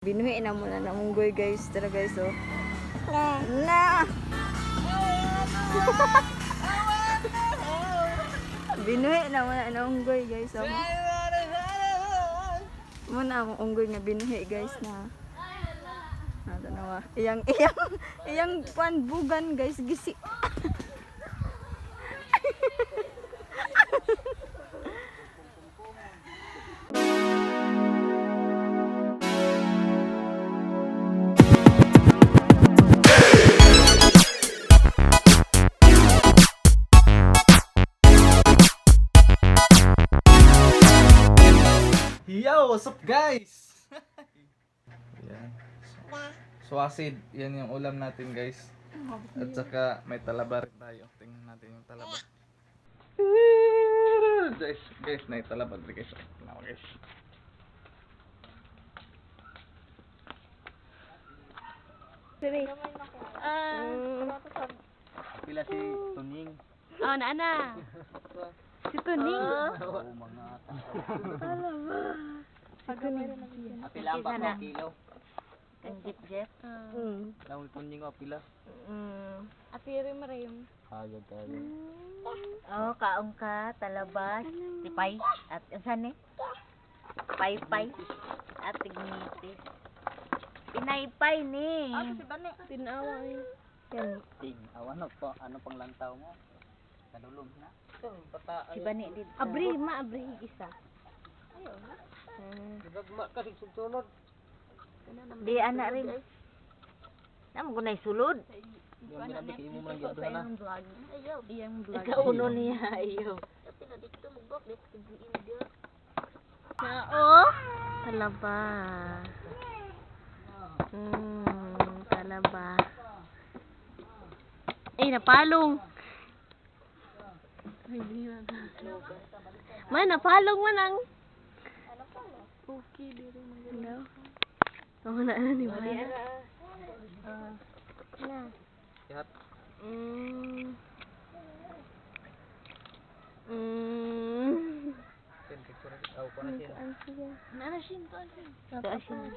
Binuhi na muna na munggoy guys. Tara guys oh. Na! Binuhi na muna na munggoy guys oh. Muna ang unggoy nga binuhi guys na. Ano nawa? Iyang panbugan guys gisi. Yo, what's up guys? Yan. Swasid, yan yung ulam natin guys. At saka may talaba rin tayo. Tingnan natin yung talaba. Guys, may talaba rin guys. Tingnan guys. Pila si Tuning. Oh, na. Si Tuning. Oo, mga pila ang bako kilo. Ang Jeep. Naul Tuning o pila. Atiri mo rin. Hayag kayo. Oh, kaong ka, talabas, tipay, at saan eh? Paypay, at tignitis. Pinaypay ni. Tinawa eh. Yan. Ting, awan po, ano pang lantaw mo? Kadulong na. Si Bani dito. Abri isa. Gagma kasi sunod. Di anak rin. Naman ko na isulod. Yung minabi kayo mo lang yun na. Iyang vlog. Kauno niya, iyo. Oh, talaba. Talaba. Ay, napalong. Napalong man ang. Okay, dito man. Oo na ni ba? Sihat. Sen picture aw ko na siya. Nanasin to asin.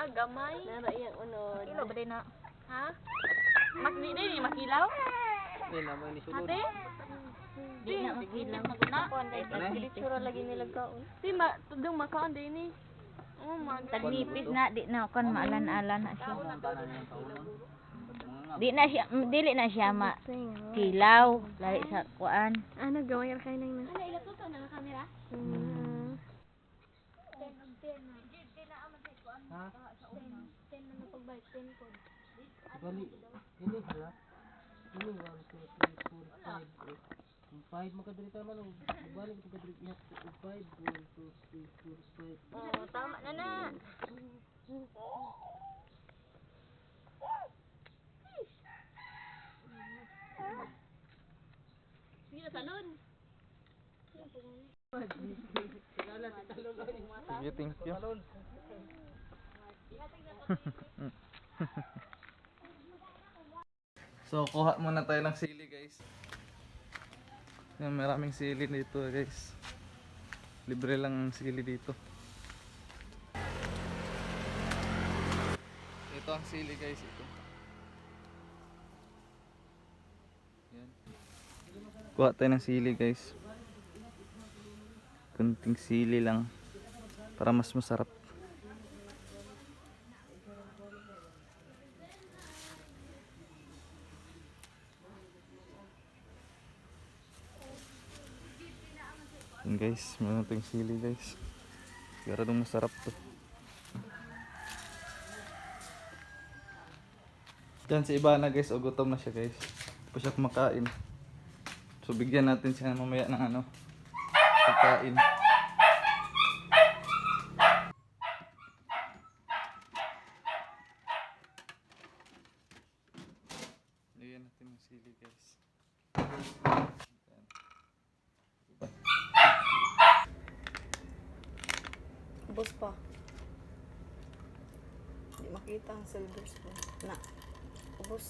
Gamay. Nara iyang unod. Kilo ba din na? Ha? Di makilaw? Ni naman ni sulod. Ate? Di na makilaw. Picture lagi nila kaon. Di tudong makaon din ni. Oh, tagnipis na di na kon maalan-alan na siya. Dili na siya kilaw lali sa kuan. Ano gawin ka kayo nang na? Ano ila to na kamera? Ha? Bali, ini hala. Ini 1 2 3 4 5. 5 makadiri tama lang. Balik ito kadiri niya. 5 1 2 3 4 5. Oh, tama na. Sige na talon. Sige, thank you. So, kuha muna tayo ng sili guys. Yan, maraming sili dito guys. Libre lang ang sili dito. Ito ang sili guys, ito. Yan. Kuha tayo ng sili guys. Kunting sili lang para mas masarap. Yan guys, meron tayong sili guys. Siguradong masarap to. Yan si Ibana guys, o gutom na siya guys. Hindi pa siya kumakain. So bigyan natin siya mamaya ng ano, pagkain. Lagyan natin yung sili guys. Ubos pa. Hindi makita ang silver spoon. Na. Ubos.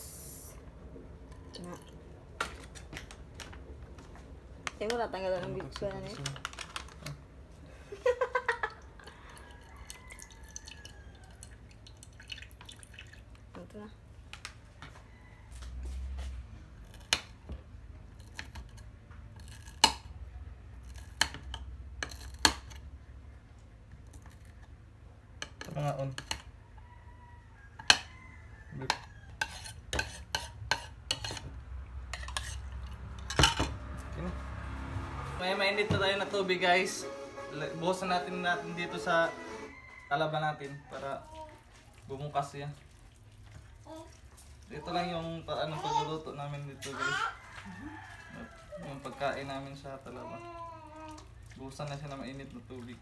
Na. Kaya mo natanggalan ng video na niya. ito na. Ito mga on. Okay na. May mainit na tayo na tubig guys. Buhusan natin dito sa talaban natin para bumukas yan. Ito lang yung anong pagluluto namin dito guys. Yung pagkain namin sa talaba. Buhusan na siya ng mainit na tubig.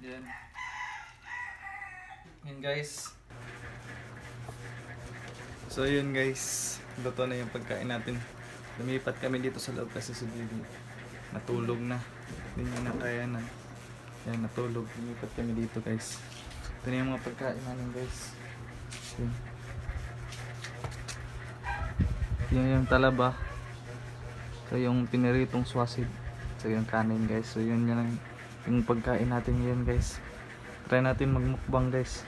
Yan. Yan guys. So yun guys. Luto na yung pagkain natin. Lumipat kami dito sa loob kasi si Bibi natulog na. Hindi niya na kaya na. Yan, natulog. Lumipat kami dito guys. Ito na yung mga pagkain namin guys. Yun. Yan yung talaba. So yung piniritong swasid. So yung kanin guys. So yun yan yung pagkain natin ngayon guys. Try natin magmukbang guys.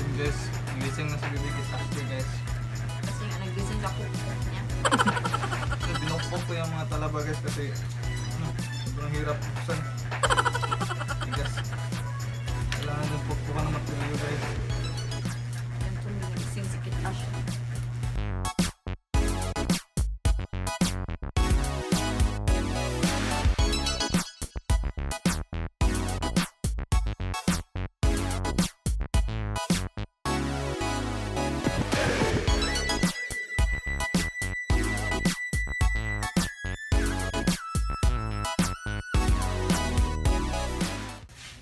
Yun guys, gising na si Bibi Ashley guys. Kasi nga nagising sa kuko niya. So binukpok ko yung mga talaba guys kasi sobrang hirap buksan. Tigas. Kailangan yung pukpukan ng material guys. Yan po nagising si Kit Ash.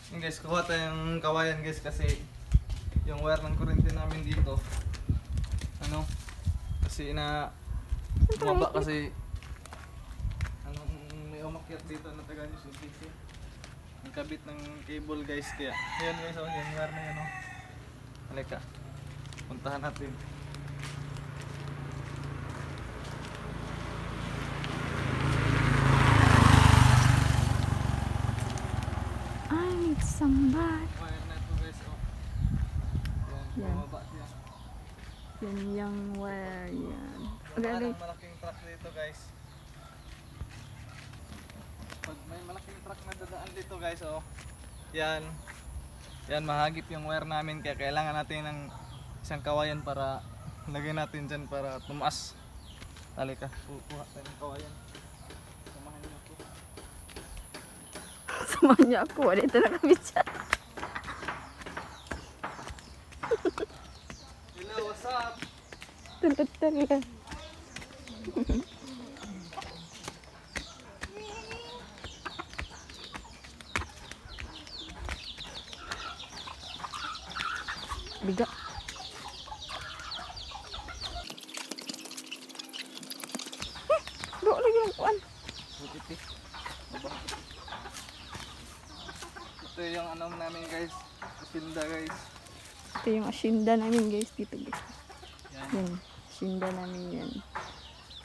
Yun guys, kuha tayong kawayan guys kasi yung wire ng kuryente namin dito kasi bumaba kasi may umakyat dito na taga News PC. Ang kabit ng cable guys kaya yun guys, yung wire na yun halika, puntahan natin. I need somebody. Wire na ito guys Yan. bumaba siya. Yan yung wire yan. Wala ng malaking truck dito guys. Pag may malaking truck na dadaan dito guys, yan mahagip yung wire namin kaya kailangan natin ng isang kawayan para lagay natin dyan para tumaas. Halika, kukuha tayo ng kawayan. Samahan niyo ako. Samahan niyo ako. Wala ito nakabit siya. Hello, what's up? Tulad talaga. Biga. Doon lagi ang kuan. Ito yung namin guys. Sinda guys. Ito yung asyenda namin guys dito guys. Yan. Yan. Asyenda namin yan.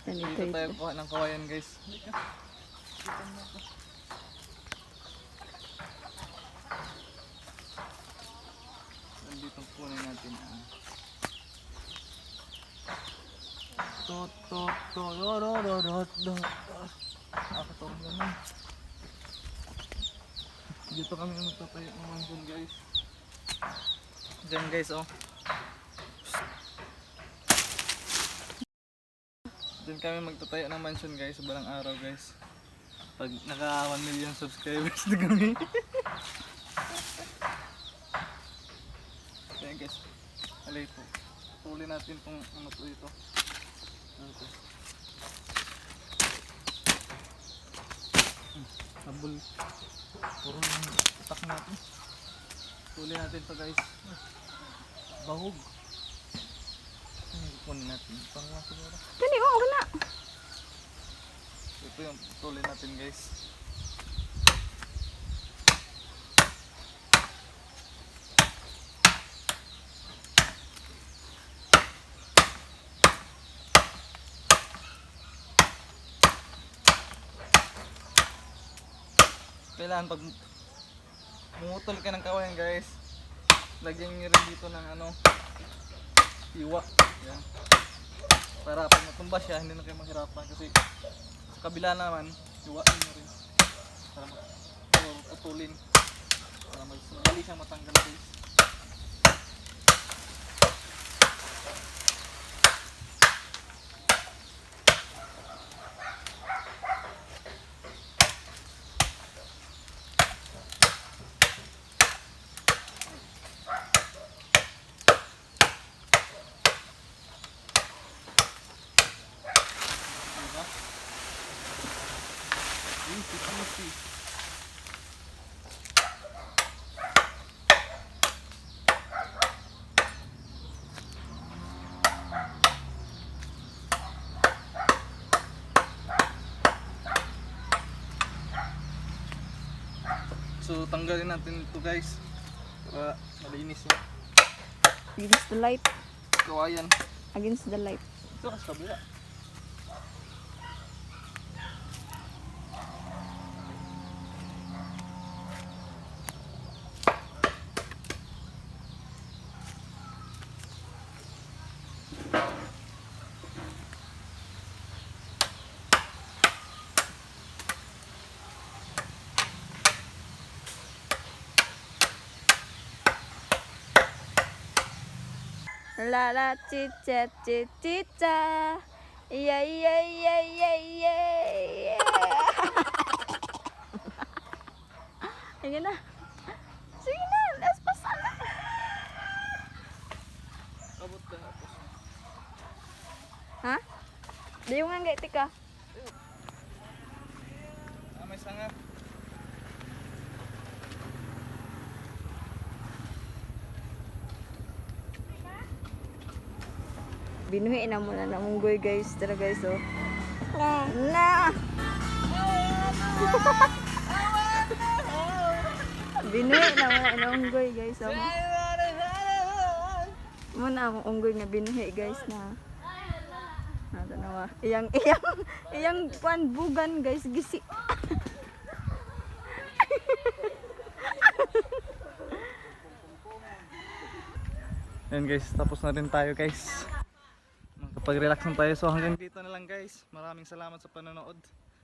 Yan ito Dito tayo ito. kuha ng kawayan guys. Nandito kunin natin. Nakakatawa naman. Dito kami magtatayo ng mansion guys. Diyan guys Diyan kami magtatayo ng mansion guys, balang araw guys. Pag naka 1 million subscribers na kami. Ayan guys. Alay po. Tuloy natin itong ano po ito. Ano to? Habol. Puro yung utak natin. Tuloy natin to guys. Bahog. Kunin natin. Pang lang siguro. Kani mo wala. Ito yung tuloy natin guys. Kailangan pag mumutol ka ng kawayan guys, lagyan nyo rin dito ng ano, iwa. Yan. Para pag matumba siya, hindi na kayo mahirapan kasi sa kabila naman, iwain nyo rin. Para putulin. Para madali siyang matanggal guys. Diba? Easy, easy. So tanggalin natin ito guys para malinis yung Against the light. kawayan. Against the light. Ito kasi kabila. La la chicha chicha. Yeah yeah yeah yeah yeah. Sige na. Sige na, let's pass na. Abot ka tapos. Ha? Di yung nga tika. May sanga. Binuhi na muna na munggoy guys. Tara guys oh. Na. Binuhi na muna na unggoy guys oh. Muna akong unggoy nga binuhi guys na. Natanawa. Iyang bugan guys gisi. Ayan guys, tapos na rin tayo guys. Makapag-relax na tayo. So hanggang dito na lang guys. Maraming salamat sa panonood.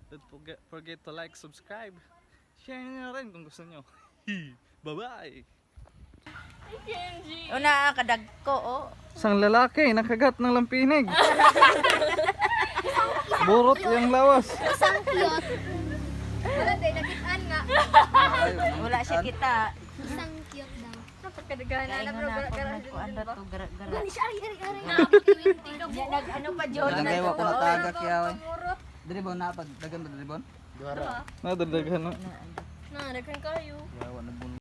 Don't forget to like, subscribe. Share nyo na rin kung gusto nyo. Bye-bye! Una kadag ko oh. Isang lalaki, nakagat ng lampinig. Burot yung lawas. Wala day nakitaan nga. Wala siya kita. Isang cute daw. Napagkadagahan Kain mo na ako nagkuanda to gara-gara. Gani siya ari. Nag ano pa John na Lagay to. mo ko na tagak yaw. Diri ba na pag dagan ba diri bon? Nadadagan no? Na, nagkan kayo. Yawa na bulo.